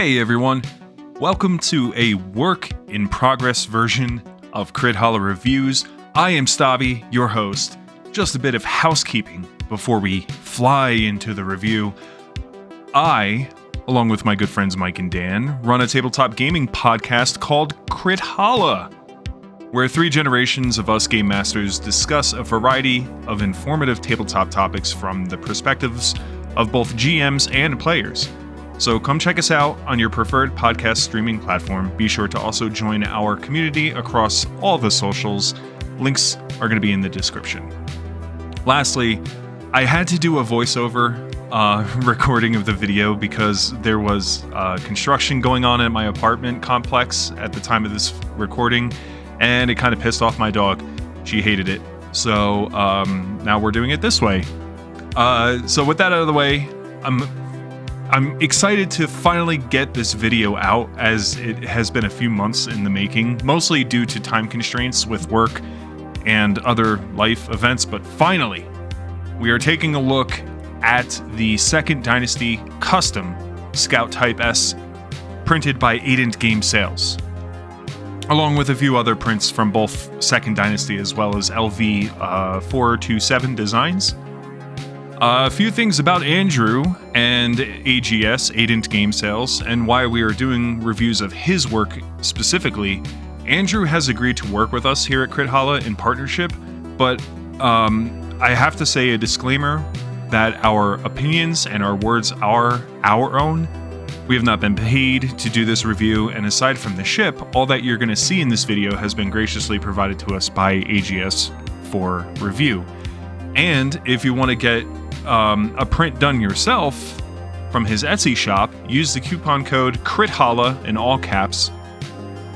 Hey everyone, welcome to a work-in-progress version of Crithalla Reviews. I am Stavi, your host. Just a bit of housekeeping before we fly into the review. I, along with my good friends Mike and Dan, run a tabletop gaming podcast called Crithalla, where three generations of us game masters discuss a variety of informative tabletop topics from the perspectives of both GMs and players. So come check us out on your preferred podcast streaming platform. Be sure to also join our community across all the socials. Links are going to be in the description. Lastly, I had to do a voiceover recording of the video because there was construction going on in my apartment complex at the time of this recording, and it kind of pissed off my dog. She hated it. So now we're doing it this way. So with that out of the way, I'm excited to finally get this video out, as it has been a few months in the making, mostly due to time constraints with work and other life events, but finally, we are taking a look at the second Dynasty custom Scout Type-S printed by Adent Game Sales, along with a few other prints from both second Dynasty as well as LV427 Designs. A few things about Andrew and AGS, Adent Game Sales, and why we are doing reviews of his work specifically. Andrew has agreed to work with us here at Crithalla in partnership, but I have to say a disclaimer that our opinions and our words are our own. We have not been paid to do this review, and aside from the ship, all that you're going to see in this video has been graciously provided to us by AGS for review. And if you want to get a print done yourself from his Etsy shop, use the coupon code CRITHALLA in all caps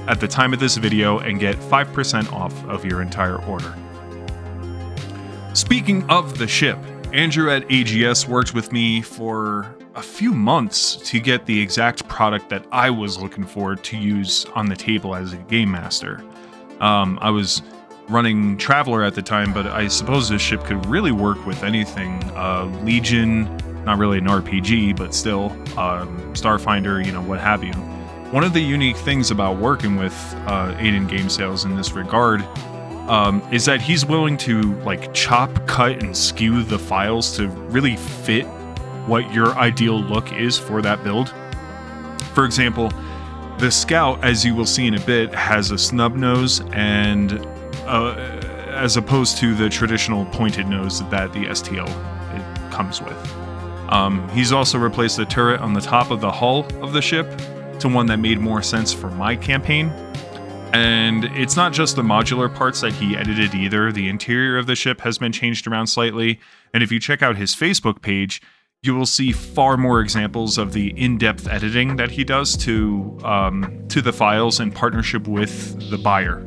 at the time of this video and get 5% off of your entire order. Speaking of the ship, Andrew at AGS worked with me for a few months to get the exact product that I was looking for to use on the table as a game master. I was running Traveler at the time, but I suppose this ship could really work with anything. Legion, not really an RPG, but still, Starfinder, what have you. One of the unique things about working with Adent Game Sales in this regard is that he's willing to chop, cut, and skew the files to really fit what your ideal look is for that build. For example, the Scout, as you will see in a bit, has a snub nose and as opposed to the traditional pointed nose that the STL it comes with. He's also replaced the turret on the top of the hull of the ship to one that made more sense for my campaign. And it's not just the modular parts that he edited either. The interior of the ship has been changed around slightly, and if you check out his Facebook page, you will see far more examples of the in-depth editing that he does to the files in partnership with the buyer.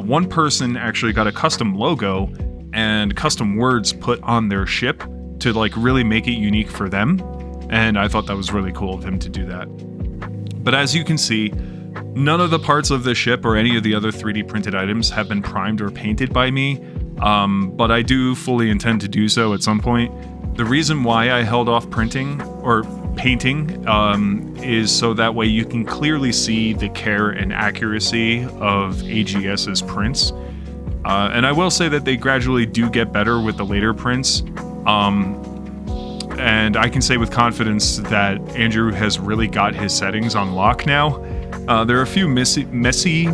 One person actually got a custom logo and custom words put on their ship to really make it unique for them, and I thought that was really cool of him to do that. But as you can see, none of the parts of the ship or any of the other 3D printed items have been primed or painted by me, but I do fully intend to do so at some point. The reason why I held off printing or painting is so that way you can clearly see the care and accuracy of AGS's prints. And I will say that they gradually do get better with the later prints. And I can say with confidence that Andrew has really got his settings on lock now. There are a few messy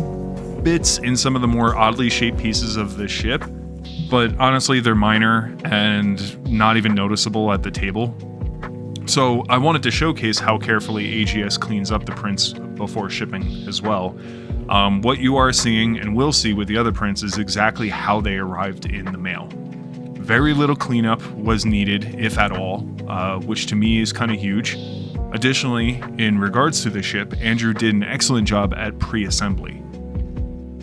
bits in some of the more oddly shaped pieces of the ship, but honestly they're minor and not even noticeable at the table. So I wanted to showcase how carefully AGS cleans up the prints before shipping as well. What you are seeing and will see with the other prints is exactly how they arrived in the mail. Very little cleanup was needed, if at all, which to me is kind of huge. Additionally, in regards to the ship, Andrew did an excellent job at pre-assembly.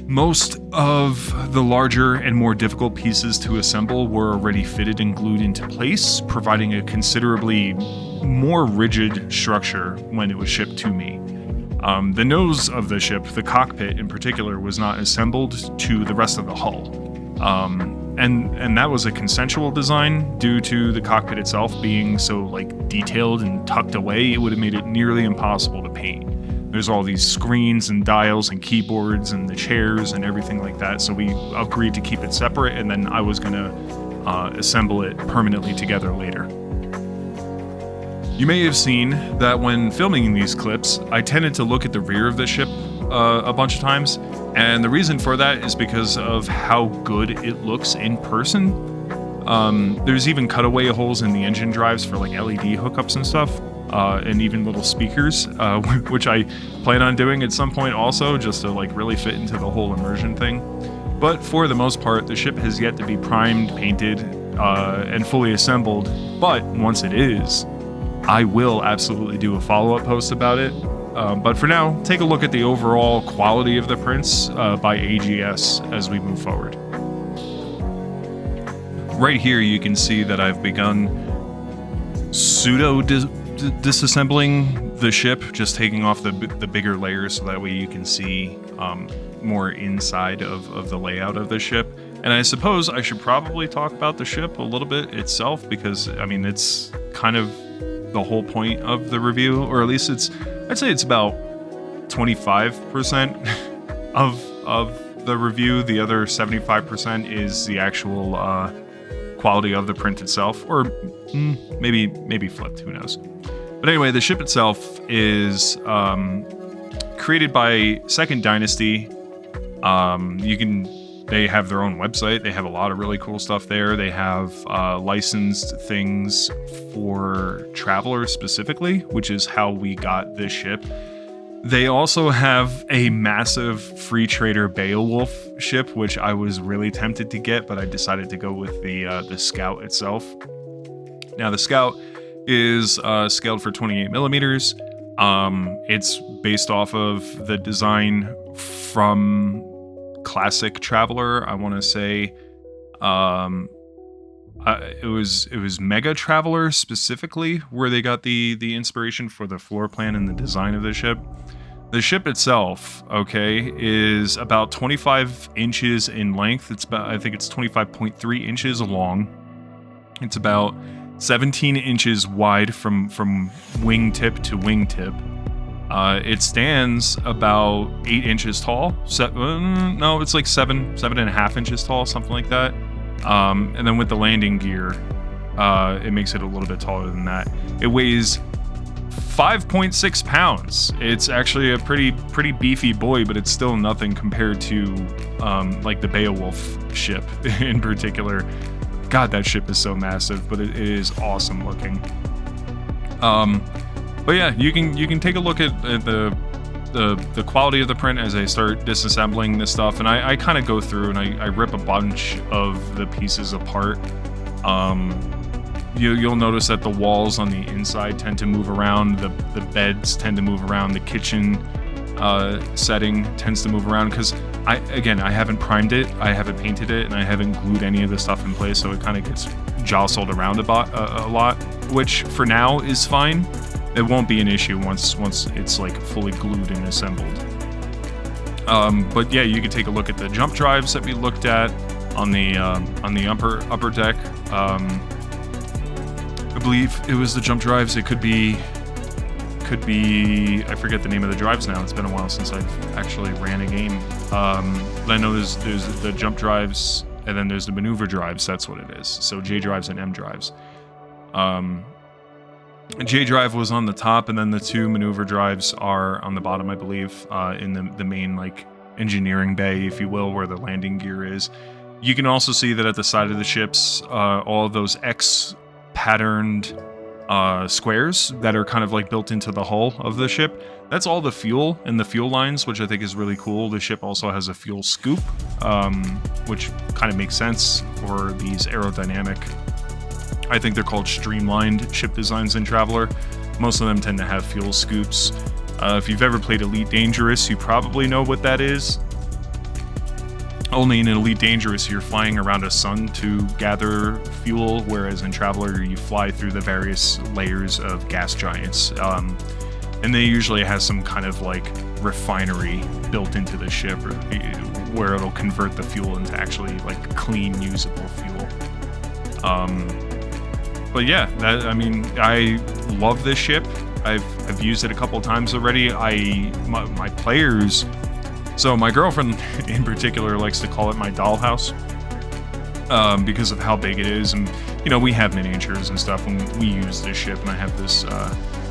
Most of the larger and more difficult pieces to assemble were already fitted and glued into place, providing a considerably more rigid structure when it was shipped to me. The nose of the ship, the cockpit in particular, was not assembled to the rest of the hull. and that was a consensual design due to the cockpit itself being so like detailed and tucked away. It would have made it nearly impossible to paint. There's all these screens and dials and keyboards and the chairs and everything like that. So we agreed to keep it separate, and then I was gonna assemble it permanently together later. You may have seen that when filming these clips, I tended to look at the rear of the ship a bunch of times, and the reason for that is because of how good it looks in person. There's even cutaway holes in the engine drives for like LED hookups and stuff, and even little speakers, which I plan on doing at some point also, just to like really fit into the whole immersion thing. But for the most part, the ship has yet to be primed, painted, and fully assembled. But once it is, I will absolutely do a follow-up post about it. But for now, take a look at the overall quality of the prints by AGS as we move forward. Right here, you can see that I've begun disassembling the ship, just taking off the bigger layers so that way you can see more inside of the layout of the ship. And I suppose I should probably talk about the ship a little bit itself, because I mean, it's kind of the whole point of the review, or at least I'd say it's about 25% of the review. The other 75% is the actual quality of the print itself, or maybe flipped, who knows. But anyway, the ship itself is created by Second Dynasty. They have their own website. They have a lot of really cool stuff there. They have licensed things for travelers specifically, which is how we got this ship. They also have a massive free trader Beowulf ship, which I was really tempted to get, but I decided to go with the Scout itself. Now, the Scout is scaled for 28 millimeters. It's based off of the design from Classic Traveler. I want to say it was Mega Traveler specifically where they got the inspiration for the floor plan and the design of the ship. The ship itself, okay, is about 25 inches in length. I think it's 25.3 inches long. It's about 17 inches wide from wingtip to wingtip. It stands about 8 inches tall. No, it's like 7.5 inches tall, something like that. And then with the landing gear, it makes it a little bit taller than that. It weighs 5.6 pounds. It's actually a pretty beefy boy, but it's still nothing compared to like the Beowulf ship in particular. God, that ship is so massive, but it is awesome looking. But yeah, you can take a look at the quality of the print as I start disassembling this stuff, and I kind of go through and I rip a bunch of the pieces apart. You'll notice that the walls on the inside tend to move around, the beds tend to move around, the kitchen setting tends to move around, because I haven't primed it, I haven't painted it, and I haven't glued any of the stuff in place, so it kind of gets jostled around a lot, which for now is fine. It won't be an issue once it's like fully glued and assembled. But yeah, you can take a look at the jump drives that we looked at on the upper deck. I believe it was the jump drives. It could be I forget the name of the drives now. It's been a while since I've actually ran a game. But I know there's the jump drives, and then there's the maneuver drives. That's what it is. So J drives and M drives. J drive was on the top, and then the two maneuver drives are on the bottom, I believe, in the main like engineering bay, if you will, where the landing gear is. You can also see that at the side of the ships, all of those X patterned squares that are kind of like built into the hull of the ship. That's all the fuel and the fuel lines, which I think is really cool. The ship also has a fuel scoop, which kind of makes sense for these aerodynamic, I think they're called streamlined ship designs in Traveler. Most of them tend to have fuel scoops. If you've ever played Elite Dangerous, you probably know what that is. Only in Elite Dangerous, you're flying around a sun to gather fuel, whereas in Traveler, you fly through the various layers of gas giants. And they usually have some kind of like refinery built into the ship, or where it'll convert the fuel into actually like clean, usable fuel. But yeah, I love this ship. I've used it a couple times already. My players, so my girlfriend in particular likes to call it my dollhouse, because of how big it is, and we have miniatures and stuff when we use this ship, and I have this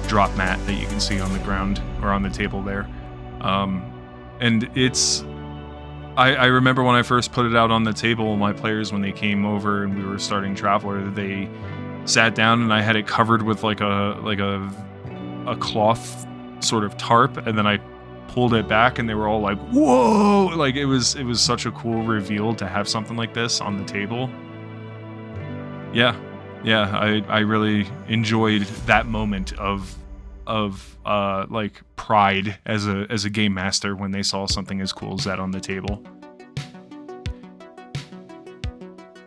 drop mat that you can see on the ground or on the table there, and it's. I remember when I first put it out on the table, my players, when they came over and we were starting Traveler, they sat down and I had it covered with like a cloth sort of tarp, and then I pulled it back and they were all like, whoa, like it was such a cool reveal to have something like this on the table. Yeah, I really enjoyed that moment of like pride as a game master when they saw something as cool as that on the table.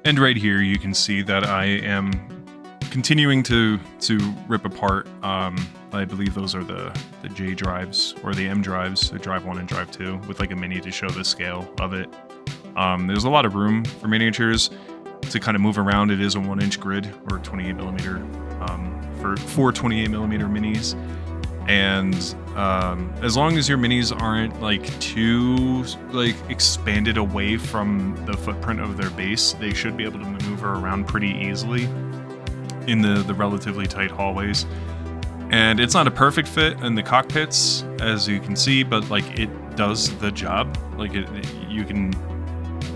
And right here you can see that I am continuing to rip apart, I believe those are the J drives or the M drives, the drive 1 and drive 2, with like a mini to show the scale of it. There's a lot of room for miniatures to kind of move around. It is a 1-inch grid, or 28 millimeter, for 28 millimeter minis. And as long as your minis aren't like too like expanded away from the footprint of their base, they should be able to maneuver around pretty easily in the relatively tight hallways. And it's not a perfect fit in the cockpits, as you can see, but like it does the job. Like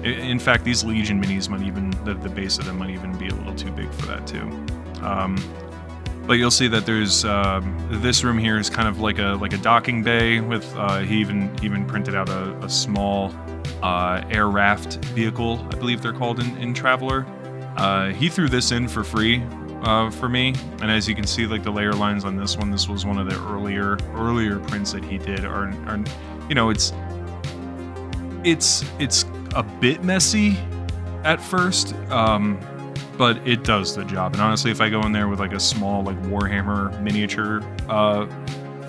in fact, these Legion minis might even, the base of them might even be a little too big for that too. But you'll see that there's this room here is kind of like a docking bay with he even printed out a small air raft vehicle, I believe they're called in Traveler. He threw this in for free for me, and as you can see, like the layer lines on this one, this was one of the earlier prints that he did. Are it's a bit messy at first, but it does the job. And honestly, if I go in there with like a small like Warhammer miniature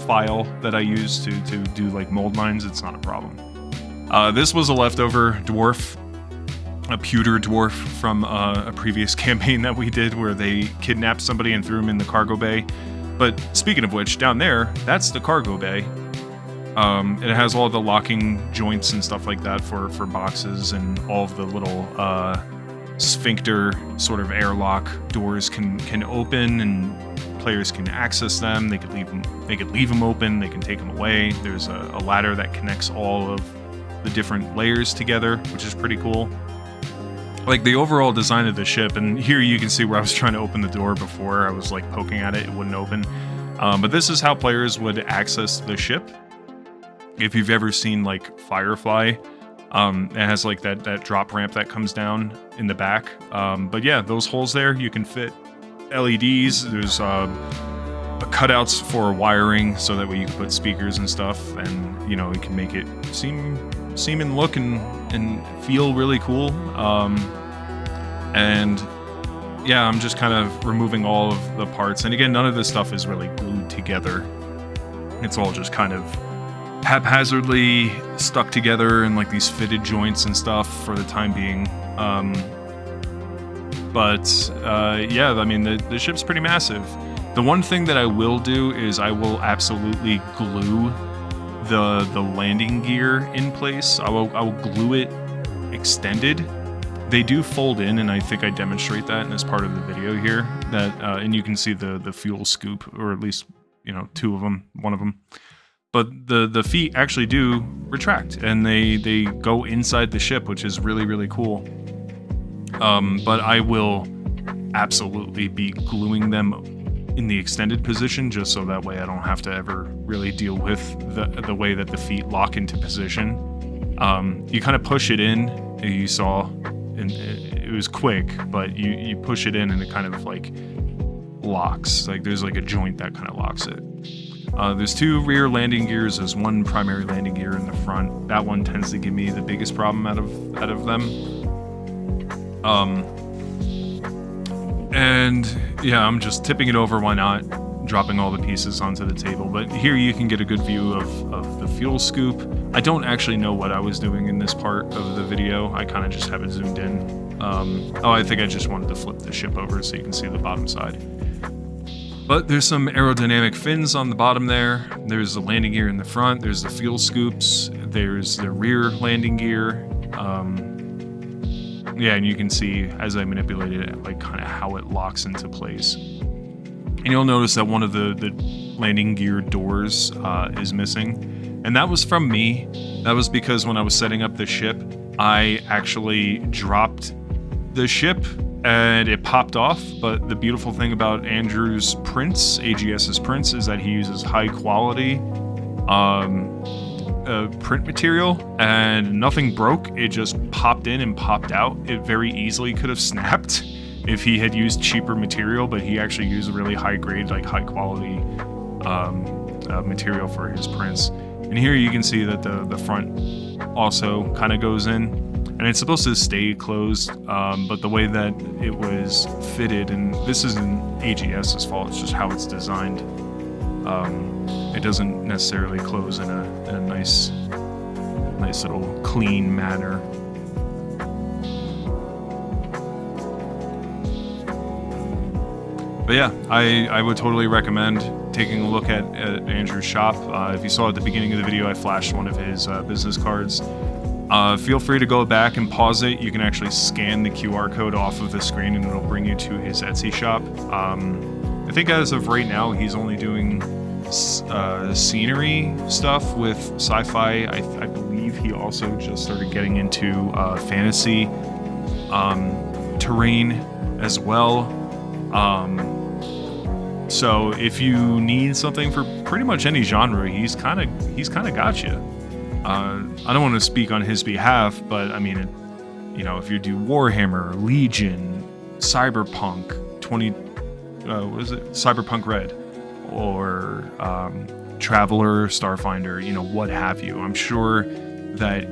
file that I use to do like mold lines, it's not a problem. This was a leftover dwarf, a pewter dwarf from a previous campaign that we did where they kidnapped somebody and threw him in the cargo bay. But speaking of which, down there, that's the cargo bay. It has all the locking joints and stuff like that for boxes, and all of the little sphincter sort of airlock doors can open, and players can access them. They could leave them open. They can take them away. There's a ladder that connects all of the different layers together, which is pretty cool. Like the overall design of the ship, and here you can see where I was trying to open the door before. I was like poking at it, it wouldn't open. But this is how players would access the ship. If you've ever seen like Firefly, it has like that drop ramp that comes down in the back. But yeah, those holes there, you can fit LEDs. There's cutouts for wiring, so that way you can put speakers and stuff, and it can make it seem and look and feel really cool. And yeah, I'm just kind of removing all of the parts, and again, none of this stuff is really glued together. It's all just kind of haphazardly stuck together in like these fitted joints and stuff for the time being. Yeah, I mean, the ship's pretty massive. The one thing that I will do is I will absolutely glue the landing gear in place. I will glue it extended. They do fold in, and I think I demonstrate that as part of the video here. That and you can see the fuel scoop, or at least two of them, one of them. But the feet actually do retract, and they go inside the ship, which is really, really cool. But I will absolutely be gluing them in the extended position, just so that way I don't have to ever really deal with the way that the feet lock into position. You kind of push it in, you saw, and it was quick, but you push it in and it kind of like locks. Like there's like a joint that kind of locks it. There's two rear landing gears. There's one primary landing gear in the front. That one tends to give me the biggest problem out of them. And yeah, I'm just tipping it over. Why not? Dropping all the pieces onto the table. But here you can get a good view of the fuel scoop. I don't actually know what I was doing in this part of the video. I kind of just have it zoomed in. I think I just wanted to flip the ship over so you can see the bottom side. But there's some aerodynamic fins on the bottom there. There's the landing gear in the front. There's the fuel scoops. There's the rear landing gear. Yeah, and you can see as I manipulate it, like kind of how it locks into place. And you'll notice that one of the landing gear doors is missing. And that was from me. That was because when I was setting up the ship, I actually dropped the ship and it popped off. But the beautiful thing about Andrew's prints, AGS's prints, is that he uses high quality print material, and nothing broke. It just popped in and popped out. It very easily could have snapped if he had used cheaper material, but he actually used really high grade, like high quality material for his prints. And here you can see that the front also kind of goes in, and it's supposed to stay closed, but the way that it was fitted, and this isn't AGS's fault, it's just how it's designed. It doesn't necessarily close in a nice little clean manner. But yeah, I would totally recommend taking a look at Andrew's shop. If you saw at the beginning of the video, I flashed one of his business cards. Feel free to go back and pause it. You can actually scan the QR code off of the screen and it'll bring you to his Etsy shop. I think as of right now, he's only doing scenery stuff with sci-fi. I believe he also just started getting into fantasy terrain as well. So if you need something for pretty much any genre, he's kind of got you. I don't want to speak on his behalf, but I mean, if you do Warhammer, Legion, Cyberpunk Cyberpunk Red, or Traveler, Starfinder, what have you. I'm sure that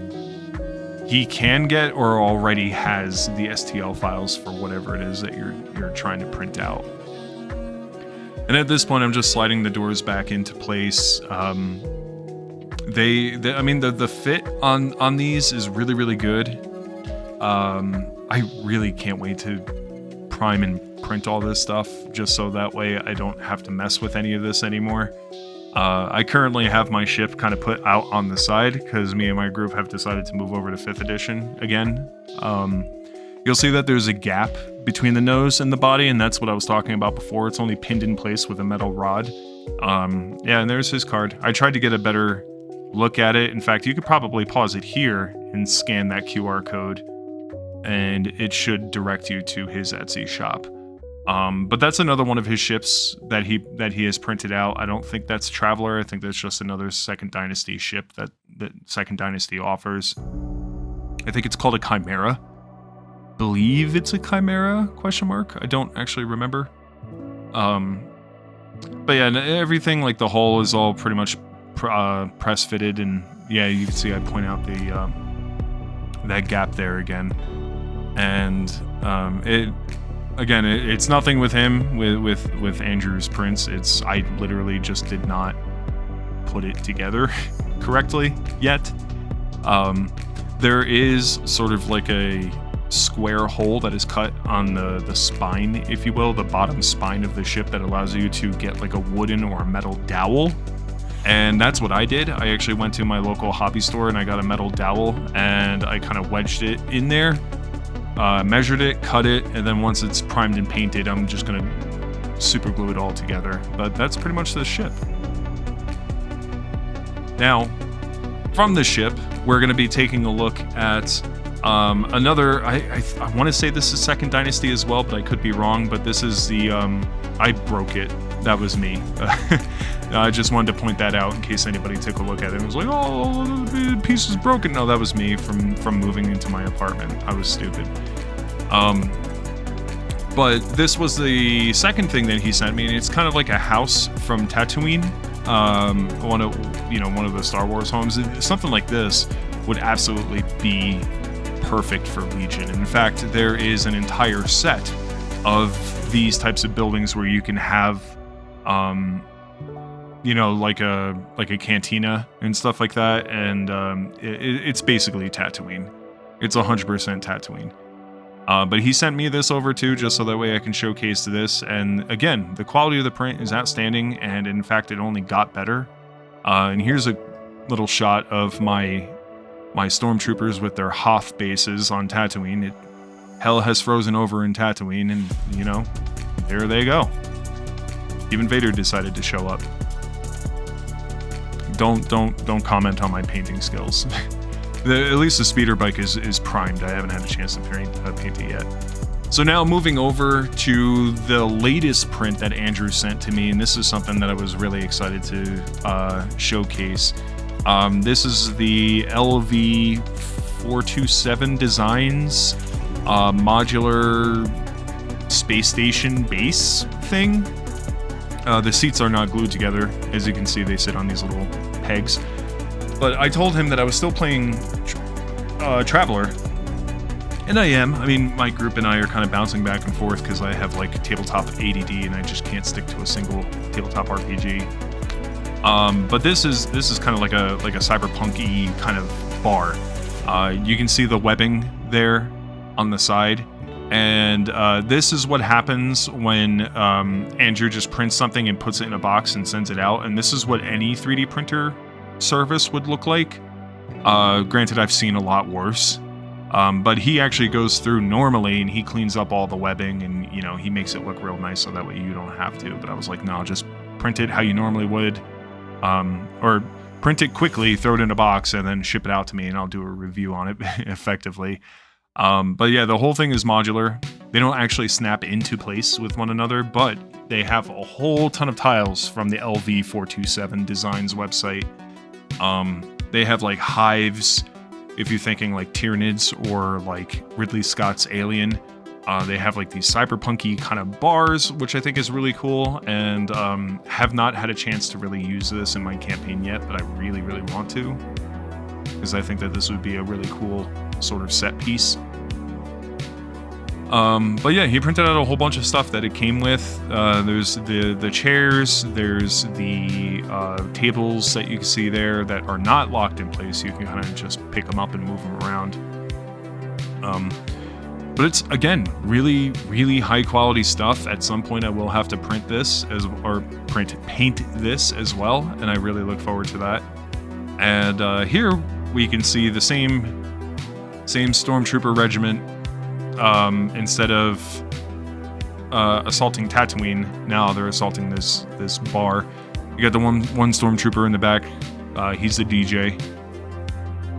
he can get or already has the STL files for whatever it is that you're trying to print out. And at this point, I'm just sliding the doors back into place. The fit on these is really, really good. I really can't wait to prime and print all this stuff just so that way I don't have to mess with any of this anymore. I currently have my ship kind of put out on the side because me and my group have decided to move over to 5th edition again. You'll see that there's a gap between the nose and the body, and that's what I was talking about before. It's only pinned in place with a metal rod. And there's his card. I tried to get a better look at it. In fact, you could probably pause it here and scan that QR code, and it should direct you to his Etsy shop. But that's another one of his ships that he has printed out. I don't think that's Traveler. I think that's just another Second Dynasty ship that Second Dynasty offers. I think it's called a Chimera. Believe it's a Chimera ? I don't actually remember. But yeah, everything, like the hull is all pretty much press fitted, and yeah, you can see I point out the that gap there again. And it's nothing with him with Andrew's prints. I literally just did not put it together correctly yet. There is sort of like a square hole that is cut on the spine, if you will, the bottom spine of the ship, that allows you to get like a wooden or a metal dowel. And that's what I did. I actually went to my local hobby store and I got a metal dowel, and I kind of wedged it in there, measured it, cut it, and then once it's primed and painted, I'm just gonna super glue it all together. But that's pretty much the ship. Now, from the ship, we're gonna be taking a look at another, I want to say this is Second Dynasty as well, but I could be wrong. But this is the, I broke it. That was me. I just wanted to point that out in case anybody took a look at it and was like, oh, the piece is broken. No, that was me from moving into my apartment. I was stupid. But this was the second thing that he sent me, and it's kind of like a house from Tatooine. One of the Star Wars homes. Something like this would absolutely be perfect for Legion. In fact, there is an entire set of these types of buildings where you can have you know, like a cantina and stuff like that, and it's basically Tatooine. It's 100% Tatooine. But he sent me this over too, just so that way I can showcase this. And again, the quality of the print is outstanding, and in fact, it only got better. And here's a little shot of my stormtroopers with their Hoth bases on Tatooine. Hell has frozen over in Tatooine, and you know, there they go. Even Vader decided to show up. Don't comment on my painting skills. At least the speeder bike is primed. I haven't had a chance to paint it yet. So now moving over to the latest print that Andrew sent to me, and this is something that I was really excited to showcase. This is the LV427 Designs modular space station base thing. The seats are not glued together. As you can see, they sit on these little pegs. But I told him that I was still playing Traveler, and I am. I mean, my group and I are kind of bouncing back and forth because I have like tabletop ADD and I just can't stick to a single tabletop RPG. But this is kind of like a cyberpunk-y kind of bar. You can see the webbing there on the side, and this is what happens when Andrew just prints something and puts it in a box and sends it out. And this is what any 3D printer service would look like. Granted, I've seen a lot worse, but he actually goes through normally and he cleans up all the webbing, and you know, he makes it look real nice so that way you don't have to. But I was like, no, just print it how you normally would, or print it quickly, throw it in a box, and then ship it out to me, and I'll do a review on it effectively. But yeah, the whole thing is modular. They don't actually snap into place with one another, but they have a whole ton of tiles from the LV427 Designs website. They have like hives, if you're thinking like Tyranids or like Ridley Scott's Alien. They have like these cyberpunky kind of bars, which I think is really cool, and have not had a chance to really use this in my campaign yet, but I really, really want to, because I think that this would be a really cool sort of set piece. But yeah, he printed out a whole bunch of stuff that it came with. There's the chairs, there's the tables that you can see there that are not locked in place. You can kind of just pick them up and move them around. But it's, again, really, really high quality stuff. At some point I will have to print this paint this as well, and I really look forward to that. And here we can see the same stormtrooper regiment. Instead of assaulting Tatooine, now they're assaulting this bar. You got the one stormtrooper in the back. He's the DJ.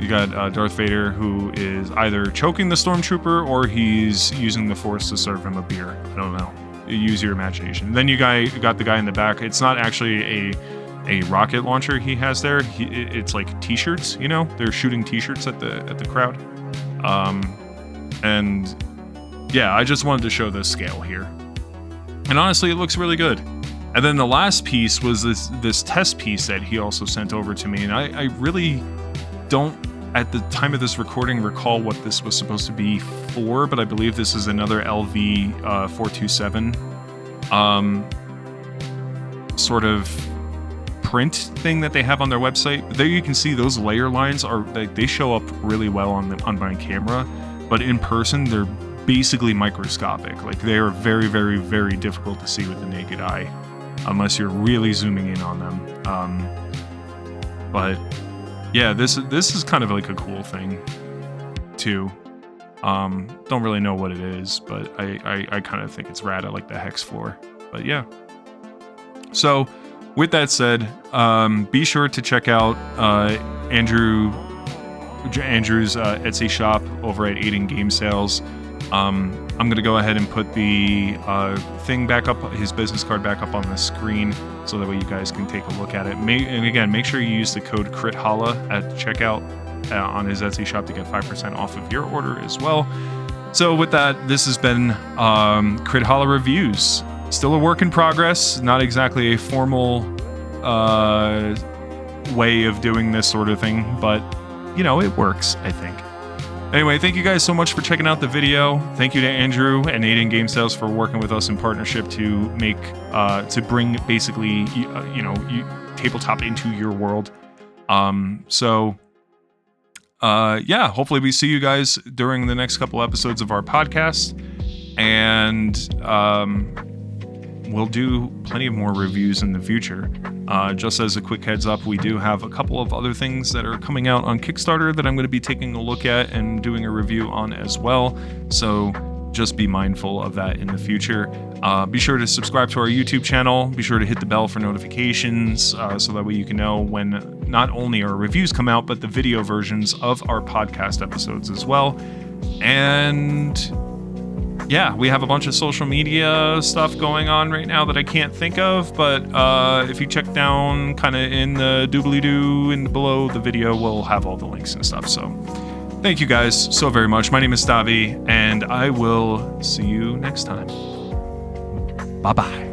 You got Darth Vader, who is either choking the stormtrooper or he's using the Force to serve him a beer. I don't know. Use your imagination. Then you got the guy in the back. It's not actually a rocket launcher he has there. It's like t-shirts. You know, they're shooting t-shirts at the crowd. And yeah, I just wanted to show the scale here. And honestly, it looks really good. And then the last piece was this test piece that he also sent over to me. And I really don't, at the time of this recording, recall what this was supposed to be for, but I believe this is another LV427 sort of print thing that they have on their website. There you can see those layer lines are, they show up really well on my camera, but in person they're basically microscopic. Like, they are very, very, very difficult to see with the naked eye unless you're really zooming in on them. But yeah, this is kind of like a cool thing too. Don't really know what it is, but I kind of think it's rad. I like the hex floor. But yeah. So with that said, be sure to check out Andrew's Etsy shop over at Adent Game Sales. I'm going to go ahead and put the thing back up, his business card back up on the screen, so that way you guys can take a look at it. And again, make sure you use the code Crithalla at checkout on his Etsy shop to get 5% off of your order as well. So with that, this has been Crithalla Reviews. Still a work in progress, not exactly a formal way of doing this sort of thing, but you know, it works, I think. Anyway, thank you guys so much for checking out the video. Thank you to Andrew and Adent Game Sales for working with us in partnership to make, to bring basically, tabletop into your world. Hopefully we see you guys during the next couple episodes of our podcast, and we'll do plenty of more reviews in the future. Just as a quick heads up, we do have a couple of other things that are coming out on Kickstarter that I'm going to be taking a look at and doing a review on as well. So just be mindful of that in the future. Be sure to subscribe to our YouTube channel. Be sure to hit the bell for notifications so that way you can know when not only our reviews come out, but the video versions of our podcast episodes as well. And yeah, we have a bunch of social media stuff going on right now that I can't think of, but if you check down kind of in the doobly-doo and below the video, we'll have all the links and stuff. So thank you guys so very much. My name is Stavi, and I will see you next time. Bye-bye.